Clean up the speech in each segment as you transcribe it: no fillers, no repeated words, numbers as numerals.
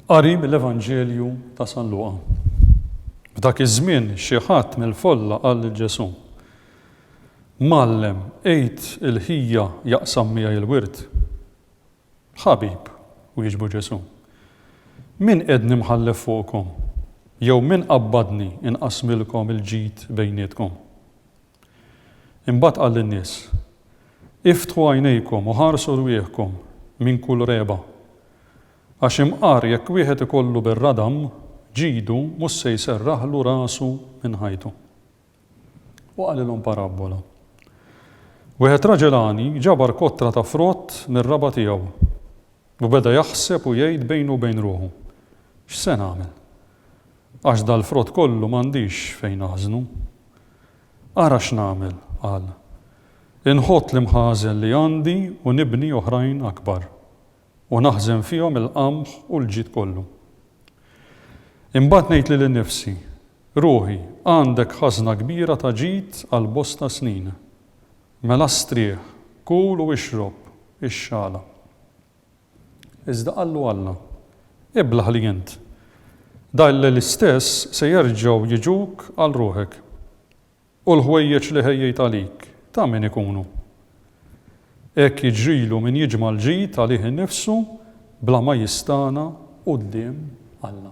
Qari mill-Evanġelju ta' San Luqa. F'dak iż-żmien xi ħadd mill-folla qal lil Ġesu: Mallem, ejt il-ħija jaqsam miegħi l-wirt. Ħabib, wieġbu Ġesu, min qed nimħallef fuqkom, jew min qabbadni inqasmilkom il-ġid bejnietkom. Imbagħad qal lin-nies: iftħu għajnejkom u ħarsu rwieħkom minn kull reba. Għax imqar jekk wieħed ikollu bir-radam, ġidu mhux se jserraħlu rasu minn ħajtu. U qalilhom parabbola. Wieħed raġelani ġabar kottra ta' frott mir-raba tiegħu u beda jaħseb u jgħid bejnu u bejn ruħu: x'se nagħmel? Għax dal-frott kollu m'għandix fejn aħżnu. Ara x'nagħmel, qal. Inħott l-imħażen li għandi u nibni oħrajn akbar u naħżen fihom il-qamħ u l-ġid kollu. Imbagħad ngħid lil innifsi: ruħi, għandek ħażna kbira ta' ġid għal bosta snin. Mela strieħ, kul u ixrob ix-xala. Iżda qallu Alla: iblaħ li int. Dal l-istess se jerġgħu jiġuk għal ruħek. U l-ħwejjeġ li ħejjejt għalik ta' min ikunu. Hekk jiġrilu min jiġma l-ġid għalih innifsu bla ma jistana quddiem Alla.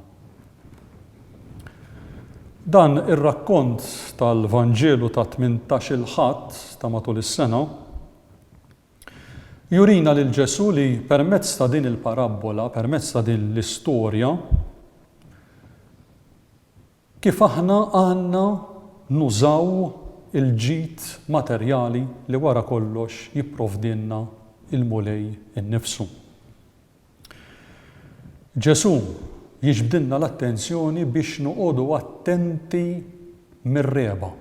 Dan ir-rakkont tal-Vanġelu ta' 18-il Ħadd ta' matul is-sena jurina lil Ġesu li permezz ta' din il-parabbola, permezz ta' din l-istorja, kif aħna għandna nużaw il-ġid materjali li wara kollox jipprovdilna il-mulej innifsu. Ġesu jiġbdilna l-attenzjoni biex noqogħdu attenti mir-reba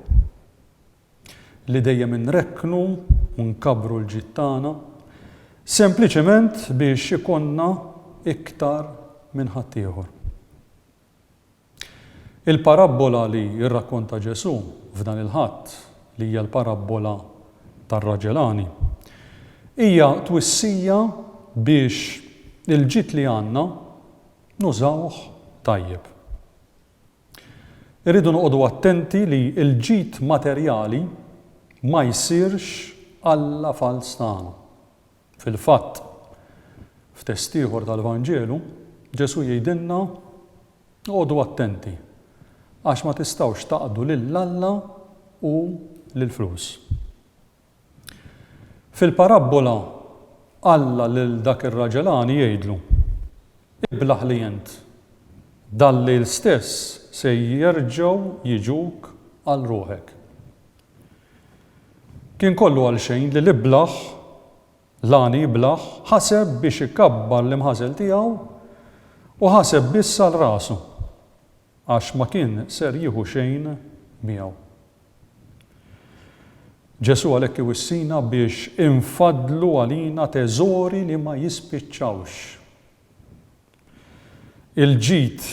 li dejjem inrekknu u nkabru l-ġid tagħna sempliċement biex ikonna iktar minn ħadd ieħor. Il-parabbola li jirrakkonta Ġesu f'dan il-ħadd li hija l-parabbola tar-raġelani hija twissija biex il-ġid li għandna nużawh tajjeb. Irridu noqogħdu attenti li l-ġid materjali ma jsirx alla fals tagħna. Fil-fatt, f'test ieħor tal-Vanġelu, Ġesu jgħidilna noqogħdu attenti għax ma tistgħux taqdu lill-Alla u lill-flus. Fil-parabbola Alla lil dak ir-raġelani jgħidlu: iblaħ li int, dal-lejl stess se jerġgħu jiġuk għal ruħek. Kien kollu għal xejn li l-iblaħ, lani jiblaħ, ħaseb biex ikabbar l-imħażel tiegħu u ħaseb biss għal rasu għax ma kien ser jieħu xejn miegħu. Ġesu għalhekk iwissina biex infadlu għalina teżori li ma jispiċċawx. Il-ġid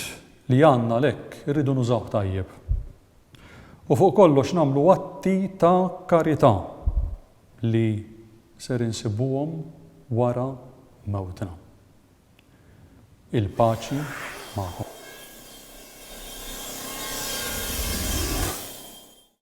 li għandna lek irridu nużaw tajjeb. U fuq kollox nagħmlu atti ta' karità li ser insibuhom wara mewtna. Il-paċi magħhom.